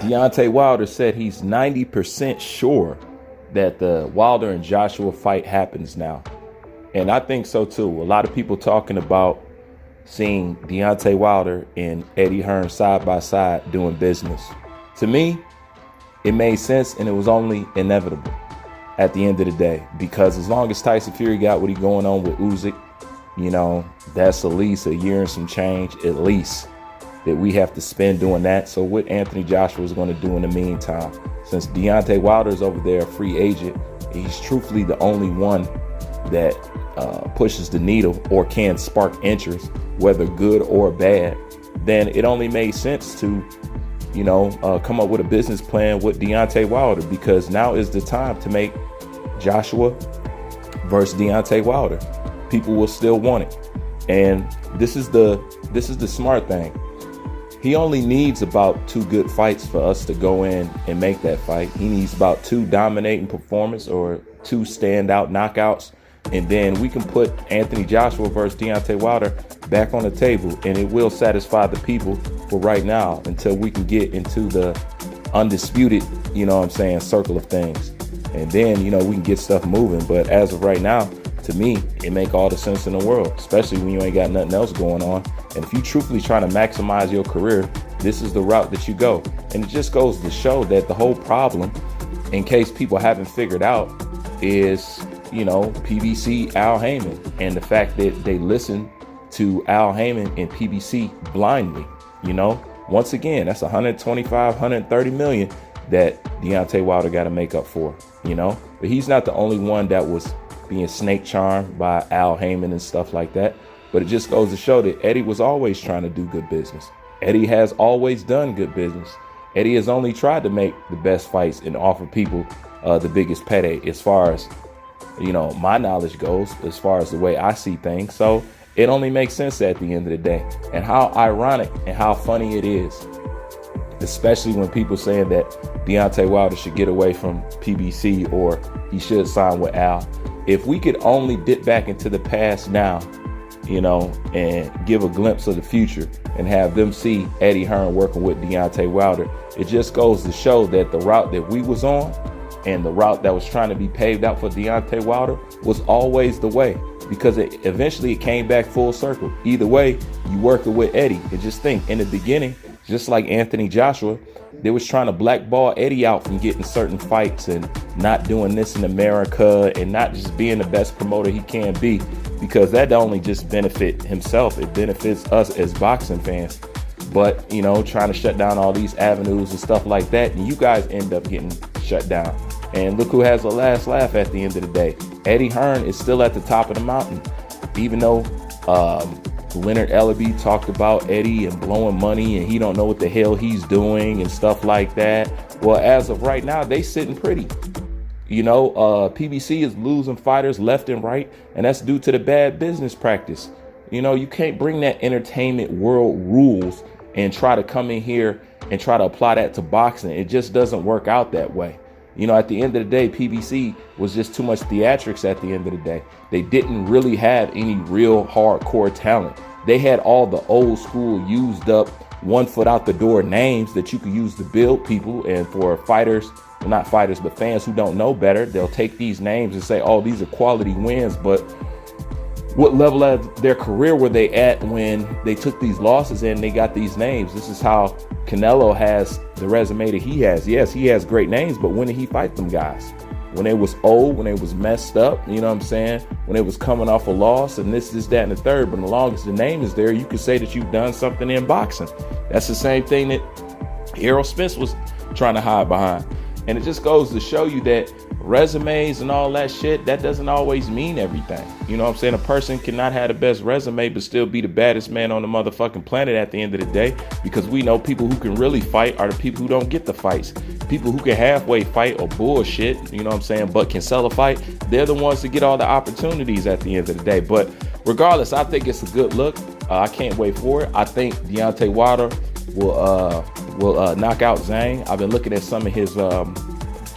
Deontay Wilder said he's 90% sure that the Wilder and Joshua fight happens now. And I think so too. A lot of people talking about seeing Deontay Wilder and Eddie Hearn side by side doing business. To me, it made sense, and it was only inevitable at the end of the day, because as long as Tyson Fury got what he going on with Usyk, you know, that's at least a year and some change at least that we have to spend doing that. So what Anthony Joshua is going to do in the meantime, since Deontay Wilder is over there a free agent, he's truthfully the only one that pushes the needle or can spark interest, whether good or bad, then it only made sense to, you know, come up with a business plan with Deontay Wilder, because now is the time to make Joshua versus Deontay Wilder. People will still want it. And this is the smart thing. He only needs about 2 good fights for us to go in and make that fight. He needs about 2 dominating performances or 2 standout knockouts. And then we can put Anthony Joshua versus Deontay Wilder back on the table, and it will satisfy the people for right now until we can get into the undisputed, you know what I'm saying, circle of things. And then, you know, we can get stuff moving. But as of right now, to me, it make all the sense in the world, especially when you ain't got nothing else going on. And if you truthfully trying to maximize your career, this is the route that you go. And it just goes to show that the whole problem, in case people haven't figured out, is, you know, PBC, Al Haymon, and the fact that they listen to Al Haymon and PBC blindly. You know, once again, that's 125, 130 million that Deontay Wilder got to make up for, you know. But he's not the only one that was being snake charmed by Al Haymon and stuff like that. But it just goes to show that Eddie was always trying to do good business. Eddie has always done good business. Eddie has only tried to make the best fights and offer people the biggest payday, as far as, you know, my knowledge goes, as far as the way I see things. So it only makes sense at the end of the day. And how ironic and how funny it is, especially when people saying that Deontay Wilder should get away from PBC or he should sign with Al. If we could only dip back into the past now, you know, and give a glimpse of the future and have them see Eddie Hearn working with Deontay Wilder, it just goes to show that the route that we was on and the route that was trying to be paved out for Deontay Wilder was always the way, because eventually it came back full circle. Either way, you working with Eddie. And just think, in the beginning, just like Anthony Joshua, they was trying to blackball Eddie out from getting certain fights and not doing this in America and not just being the best promoter he can be, because that only just benefit himself. It benefits us as boxing fans. But, you know, trying to shut down all these avenues and stuff like that, and you guys end up getting shut down. And look who has the last laugh at the end of the day. Eddie Hearn is still at the top of the mountain, even though Leonard Ellaby talked about Eddie and blowing money and he don't know what the hell he's doing and stuff like that. Well, as of right now, they sitting pretty. You know, PBC is losing fighters left and right, and that's due to the bad business practice. You know, you can't bring that entertainment world rules and try to come in here and try to apply that to boxing. It just doesn't work out that way. You know, at the end of the day, PBC was just too much theatrics at the end of the day. They didn't really have any real hardcore talent. They had all the old school used up 1 foot out the door names that you could use to build people. And for fighters, well, not fighters, but fans who don't know better, they'll take these names and say, oh, these are quality wins. But what level of their career were they at when they took these losses and they got these names? This is how Canelo has the resume that he has. Yes, he has great names, but when did he fight them guys? When they was old, when they was messed up, you know what I'm saying? When they was coming off a loss and this, that, and the third. But as long as the name is there, you could say that you've done something in boxing. That's the same thing that Errol Spence was trying to hide behind. And it just goes to show you that resumes and all that shit, that doesn't always mean everything. You know what I'm saying? A person cannot have the best resume but still be the baddest man on the motherfucking planet at the end of the day, because we know people who can really fight are the people who don't get the fights. People who can halfway fight or bullshit, you know what I'm saying, but can sell a fight, they're the ones that get all the opportunities at the end of the day. But regardless, I think it's a good look. I can't wait for it. I think Deontay Wilder will knock out Zhang. I've been looking at some of his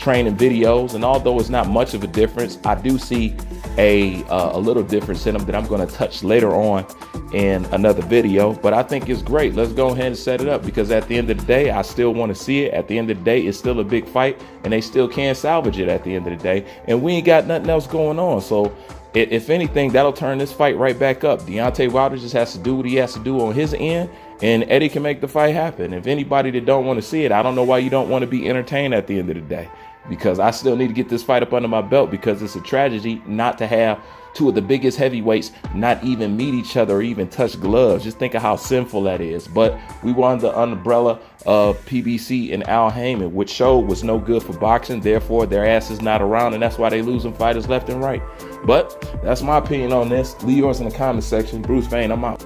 training videos, and although it's not much of a difference, I do see a little difference in them that I'm going to touch later on in another video. But I think it's great. Let's go ahead and set it up, because at the end of the day, I still want to see it. At the end of the day, it's still a big fight, and they still can salvage it at the end of the day, and we ain't got nothing else going on. So if anything, that'll turn this fight right back up. Deontay Wilder just has to do what he has to do on his end, and Eddie can make the fight happen. If anybody that don't want to see it, I don't know why you don't want to be entertained at the end of the day, because I still need to get this fight up under my belt, because it's a tragedy not to have two of the biggest heavyweights not even meet each other or even touch gloves. Just think of how sinful that is. But we were under the umbrella of PBC and Haymon, which showed was no good for boxing. Therefore, their ass is not around, and that's why they losing fighters left and right. But that's my opinion on this. Leave yours in the comment section. Bruce Fain, I'm out.